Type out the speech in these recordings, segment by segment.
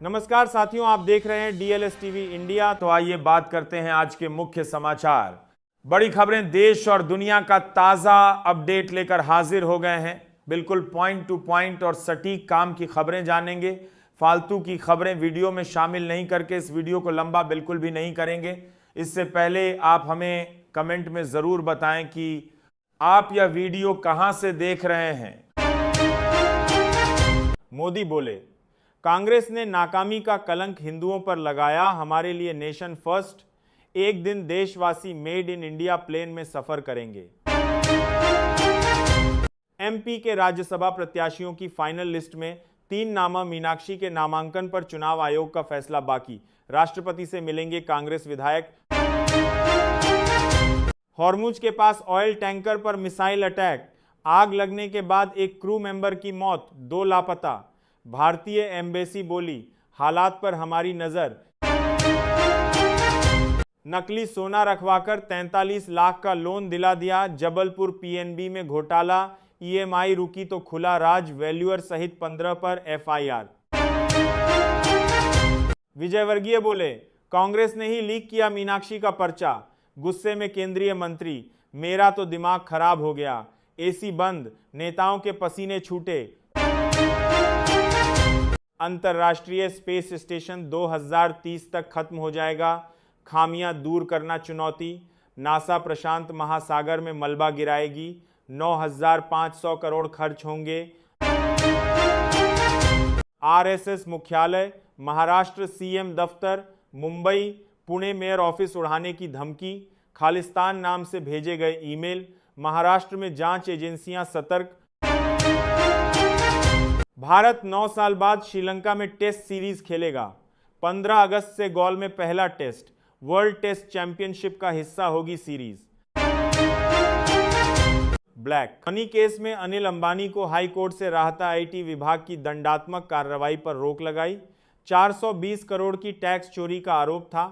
नमस्कार साथियों, आप देख रहे हैं डीएलएस टीवी इंडिया। तो आइए बात करते हैं आज के मुख्य समाचार। बड़ी खबरें देश और दुनिया का ताजा अपडेट लेकर हाजिर हो गए हैं। बिल्कुल पॉइंट टू पॉइंट और सटीक काम की खबरें जानेंगे। फालतू की खबरें वीडियो में शामिल नहीं करके इस वीडियो को लंबा बिल्कुल भी नहीं करेंगे। इससे पहले आप हमें कमेंट में जरूर बताएं कि आप यह वीडियो कहां से देख रहे हैं। मोदी बोले, कांग्रेस ने नाकामी का कलंक हिंदुओं पर लगाया, हमारे लिए नेशन फर्स्ट। एक दिन देशवासी मेड इन इंडिया प्लेन में सफर करेंगे। एमपी के राज्यसभा प्रत्याशियों की फाइनल लिस्ट में 3 नामा मीनाक्षी के नामांकन पर चुनाव आयोग का फैसला बाकी। राष्ट्रपति से मिलेंगे कांग्रेस विधायक। हॉर्मुज के पास ऑयल टैंकर पर मिसाइल अटैक, आग लगने के बाद एक क्रू मेंबर की मौत, 2 लापता। भारतीय एम्बेसी बोली, हालात पर हमारी नजर। नकली सोना रखवाकर 43 लाख का लोन दिला दिया, जबलपुर पीएनबी में घोटाला। ईएमआई रुकी तो खुला राज, वैल्यूअर सहित 15 पर एफआईआर। विजयवर्गीय बोले, कांग्रेस ने ही लीक किया मीनाक्षी का पर्चा। गुस्से में केंद्रीय मंत्री, मेरा तो दिमाग खराब हो गया। एसी बंद, नेताओं के पसीने छूटे। अंतर्राष्ट्रीय स्पेस स्टेशन 2030 तक खत्म हो जाएगा, खामियां दूर करना चुनौती। नासा प्रशांत महासागर में मलबा गिराएगी, 9,500 करोड़ खर्च होंगे। आरएसएस मुख्यालय, महाराष्ट्र सीएम दफ्तर, मुंबई पुणे मेयर ऑफिस उड़ाने की धमकी। खालिस्तान नाम से भेजे गए ईमेल, महाराष्ट्र में जांच एजेंसियां सतर्क। भारत 9 साल बाद श्रीलंका में टेस्ट सीरीज खेलेगा। 15 अगस्त से गौल में पहला टेस्ट। वर्ल्ड टेस्ट चैंपियनशिप का हिस्सा होगी सीरीज। ब्लैक मनी केस में अनिल अंबानी को हाई कोर्ट से राहत, आईटी विभाग की दंडात्मक कार्रवाई पर रोक लगाई। 420 करोड़ की टैक्स चोरी का आरोप था।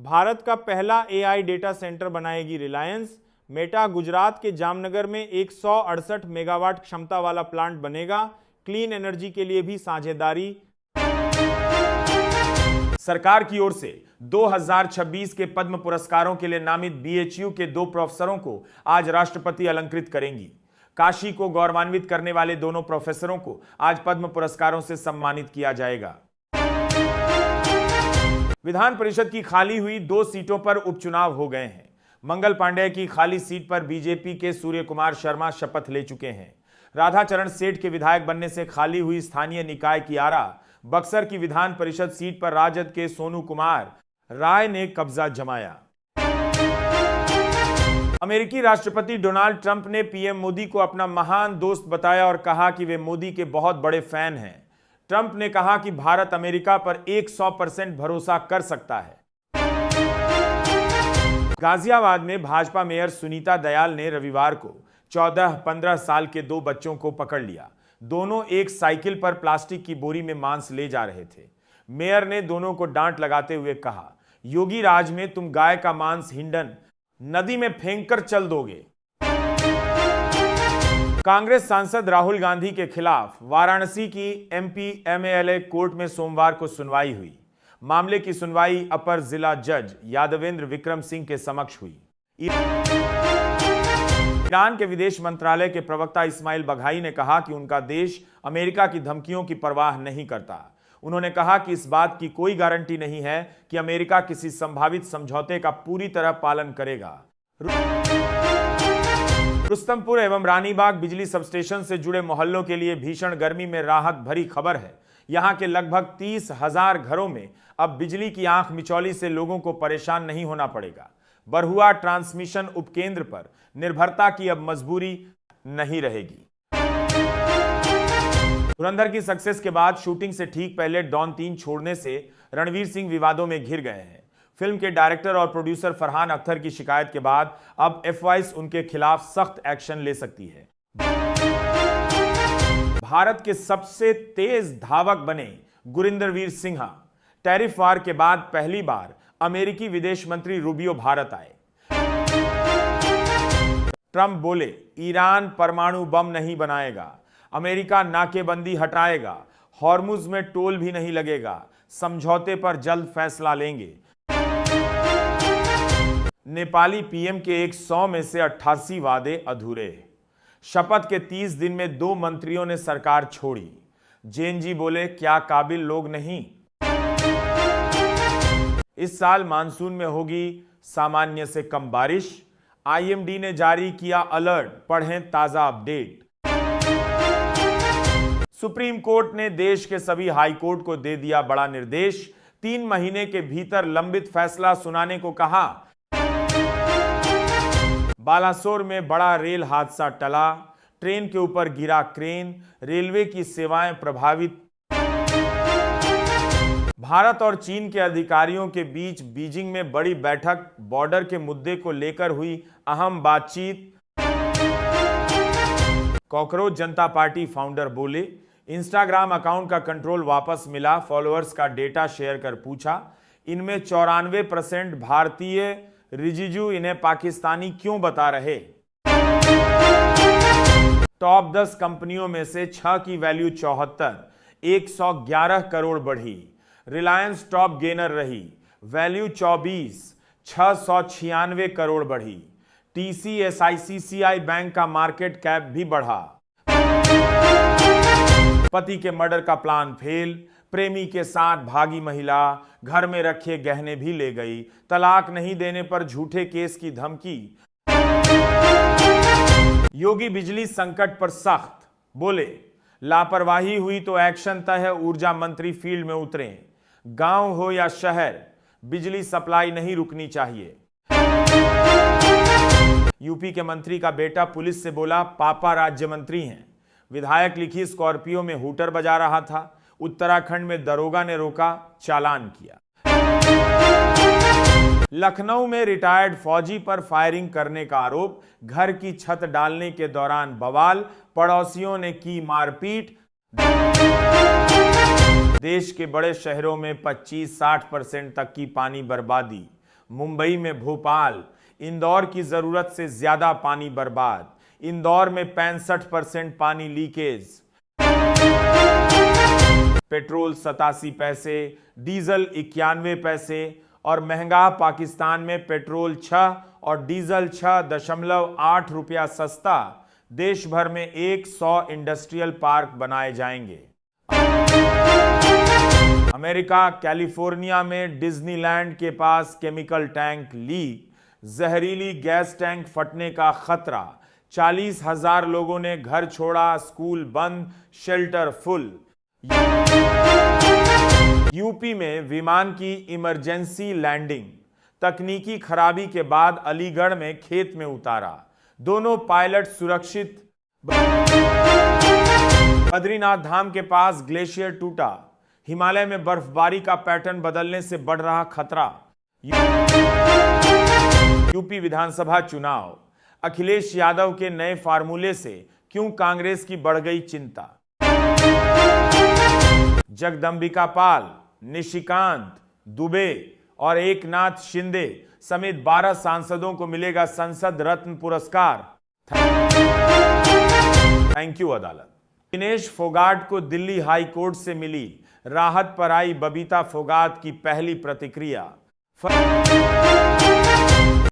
भारत का पहला एआई डेटा सेंटर बनाएगी रिलायंस। मेटा गुजरात के जामनगर में 168 मेगावाट क्षमता वाला प्लांट बनेगा। क्लीन एनर्जी के लिए भी साझेदारी। सरकार की ओर से 2026 के पद्म पुरस्कारों के लिए नामित बीएचयू के 2 प्रोफेसरों को आज राष्ट्रपति अलंकृत करेंगी। काशी को गौरवान्वित करने वाले दोनों प्रोफेसरों को आज पद्म पुरस्कारों से सम्मानित किया जाएगा। विधान परिषद की खाली हुई 2 सीटों पर उपचुनाव हो गए हैं। मंगल पांडेय की खाली सीट पर बीजेपी के सूर्य कुमार शर्मा शपथ ले चुके हैं। राधाचरण सेठ के विधायक बनने से खाली हुई स्थानीय निकाय की आरा, बक्सर की विधान परिषद सीट पर राजद के सोनू कुमार राय ने कब्जा जमाया। अमेरिकी राष्ट्रपति डोनाल्ड ट्रंप ने पीएम मोदी को अपना महान दोस्त बताया और कहा कि वे मोदी के बहुत बड़े फैन हैं। ट्रंप ने कहा कि भारत अमेरिका पर 100% भरोसा कर सकता है। गाजियाबाद में भाजपा मेयर सुनीता दयाल ने रविवार को 14-15 साल के 2 बच्चों को पकड़ लिया। दोनों एक साइकिल पर प्लास्टिक की बोरी में मांस ले जा रहे थे। मेयर ने दोनों को डांट लगाते हुए कहा, योगी राज में तुम गाय का मांस हिंडन नदी में फेंककर चल दोगे। कांग्रेस सांसद राहुल गांधी के खिलाफ वाराणसी की एमपी एमएलए कोर्ट में सोमवार को सुनवाई हुई। मामले की सुनवाई अपर जिला जज यादवेंद्र विक्रम सिंह के समक्ष हुई। ईरान के विदेश मंत्रालय के प्रवक्ता इस्माइल बघाई ने कहा कि उनका देश अमेरिका की धमकियों की परवाह नहीं करता। उन्होंने कहा कि इस बात की कोई गारंटी नहीं है कि अमेरिका किसी संभावित समझौते का पूरी तरह पालन करेगा। रुस्तमपुर एवं रानीबाग बिजली सबस्टेशन से जुड़े मोहल्लों के लिए भीषण गर्मी में राहत भरी खबर है। यहां के लगभग 30,000 घरों में अब बिजली की आंख मिचौली से लोगों को परेशान नहीं होना पड़ेगा। बरहुआ ट्रांसमिशन उपकेंद्र पर निर्भरता की अब मजबूरी नहीं रहेगी। धुरंधर की सक्सेस के बाद शूटिंग से ठीक पहले डॉन 3 छोड़ने से रणवीर सिंह विवादों में घिर गए हैं। फिल्म के डायरेक्टर और प्रोड्यूसर फरहान अख्तर की शिकायत के बाद अब एफवाइस उनके खिलाफ सख्त एक्शन ले सकती है। भारत के सबसे तेज धावक बने गुरिंदरवीर सिंहा। टैरिफ वार के बाद पहली बार अमेरिकी विदेश मंत्री रूबियो भारत आए। ट्रंप बोले, ईरान परमाणु बम नहीं बनाएगा, अमेरिका नाकेबंदी हटाएगा, हॉर्मुज में टोल भी नहीं लगेगा, समझौते पर जल्द फैसला लेंगे। नेपाली पीएम के 100 में से 88 वादे अधूरे। शपथ के 30 दिन में 2 मंत्रियों ने सरकार छोड़ी। जैन जी बोले, क्या काबिल लोग नहीं। इस साल मानसून में होगी सामान्य से कम बारिश। आईएमडी ने जारी किया अलर्ट, पढ़ें ताजा अपडेट। सुप्रीम कोर्ट ने देश के सभी हाई कोर्ट को दे दिया बड़ा निर्देश, 3 महीने के भीतर लंबित फैसला सुनाने को कहा। बालासोर में बड़ा रेल हादसा टला, ट्रेन के ऊपर गिरा क्रेन, रेलवे की सेवाएं प्रभावित। भारत और चीन के अधिकारियों के बीच बीजिंग में बड़ी बैठक, बॉर्डर के मुद्दे को लेकर हुई अहम बातचीत। कॉकरोच जनता पार्टी फाउंडर बोले, इंस्टाग्राम अकाउंट का कंट्रोल वापस मिला, फॉलोअर्स का डेटा शेयर कर पूछा, इनमें 94% भारतीय, रिजिजू इन्हें पाकिस्तानी क्यों बता रहे। टॉप 10 कंपनियों में से 6 की वैल्यू 74, 111 करोड़ बढ़ी। रिलायंस टॉप गेनर रही, वैल्यू 24, 696 करोड़ बढ़ी। TCS-ICICI बैंक का मार्केट कैप भी बढ़ा। पति के मर्डर का प्लान फेल, प्रेमी के साथ भागी महिला, घर में रखे गहने भी ले गई, तलाक नहीं देने पर झूठे केस की धमकी। योगी बिजली संकट पर सख्त, बोले लापरवाही हुई तो एक्शन तय है, ऊर्जा मंत्री फील्ड में उतरे। गांव हो या शहर, बिजली सप्लाई नहीं रुकनी चाहिए। यूपी के मंत्री का बेटा पुलिस से बोला, पापा राज्य मंत्री हैं। विधायक लिखी स्कॉर्पियो में हूटर बजा रहा था, उत्तराखंड में दरोगा ने रोका, चालान किया। लखनऊ में रिटायर्ड फौजी पर फायरिंग करने का आरोप, घर की छत डालने के दौरान बवाल, पड़ोसियों ने की मारपीट। देश के बड़े शहरों में 25-60% तक की पानी बर्बादी। मुंबई में भोपाल, इंदौर की जरूरत से ज्यादा पानी बर्बाद। इंदौर में 65% पानी लीकेज। पेट्रोल 87 पैसे, डीजल 91 पैसे और महंगा। पाकिस्तान में पेट्रोल 6 और डीजल 6.8 रुपया सस्ता। देश भर में 100 इंडस्ट्रियल पार्क बनाए जाएंगे। अमेरिका कैलिफोर्निया में डिज्नीलैंड के पास केमिकल टैंक लीक, जहरीली गैस टैंक फटने का खतरा। 40,000 लोगों ने घर छोड़ा, स्कूल बंद, शेल्टर फुल। यूपी में विमान की इमरजेंसी लैंडिंग, तकनीकी खराबी के बाद अलीगढ़ में खेत में उतारा, दोनों पायलट सुरक्षित। बद्रीनाथ धाम के पास ग्लेशियर टूटा, हिमालय में बर्फबारी का पैटर्न बदलने से बढ़ रहा खतरा। यूपी विधानसभा चुनाव, अखिलेश यादव के नए फार्मूले से क्यों कांग्रेस की बढ़ गई चिंता। जगदंबिका पाल, निशिकांत दुबे और एकनाथ शिंदे समेत 12 सांसदों को मिलेगा संसद रत्न पुरस्कार। थैंक यू अदालत। दिनेश फोगाट को दिल्ली हाई कोर्ट से मिली राहत पर आई बबीता फोगाट की पहली प्रतिक्रिया।